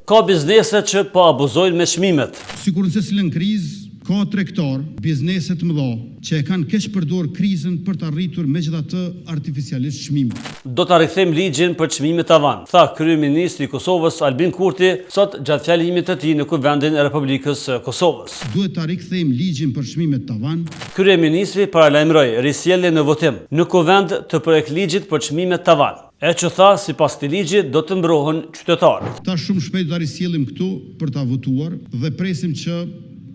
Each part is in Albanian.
Ka biznese që po abuzojnë me çmimet. Sikur në secilën krizë ka tregtar, biznese të mëdha që e kanë keq përdor krizën për të arritur megjithatë artificialisht çmime. Do ta rikthejmë ligjin për çmimet tavan, tha kryeministri i Kosovës Albin Kurti sot gjatë fjalimit të tij në Kuvendin e Republikës së Kosovës. Duhet ta rikthejmë ligjin për çmimet tavan. Kryeministri paralajmëroi risjellje në votim në Kuvend të projektligjit për çmimet tavan. E që tha, sipas këtij ligji do të mbrohen qytetarët. Ta shumë shpejt do ta risjellim këtu për ta votuar dhe presim që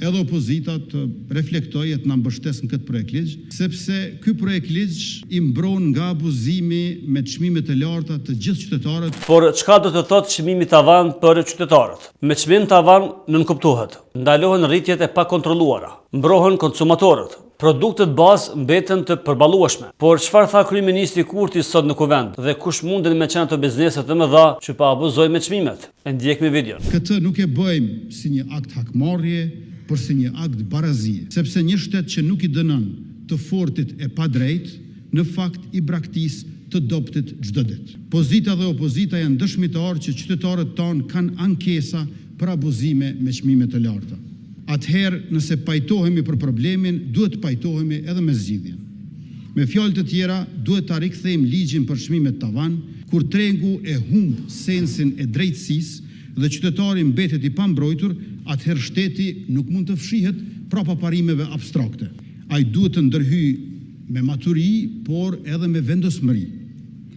edhe opozita të reflektojë të na mbështesë në këtë projekt ligj, sepse ky projekt ligj i mbron nga abuzimi me çmimet e larta të gjithë qytetarët. Por çka do të thotë çmimi tavan për qytetarët? Me çmim tavan nënkuptohet, ndalohen rritjet e pakontrolluara, mbrohen konsumatorët. Produktet bazë mbeten të përballueshme. Por çfarë tha kryeministri Kurti sot në Kuvend dhe kush munden me qenë ato biznese të mëdha që pa abuzojnë me çmimet? E ndjekni videon. Këtë nuk e bëjmë si një akt hakmarrje, por si një akt barazie, sepse një shtet që nuk i dënon të fortit e padrejt, në fakt i braktis të dobtit çdo ditë. Pozita dhe opozita janë dëshmitar që qytetarët tanë kanë ankesa për abuzime me çmime të larta. Atëherë, nëse pajtohemi për problemin, duhet pajtohemi edhe me zgjidhjen. Me fjalë të tjera, duhet ta rikthejmë ligjin për çmimet tavan, kur tregu e humb sensin e drejtësisë dhe qytetari mbetet i pambrojtur, atëherë shteti nuk mund të fshihet prapa parimeve abstrakte. Ai duhet të ndërhyjë me maturi, por edhe me vendosmëri.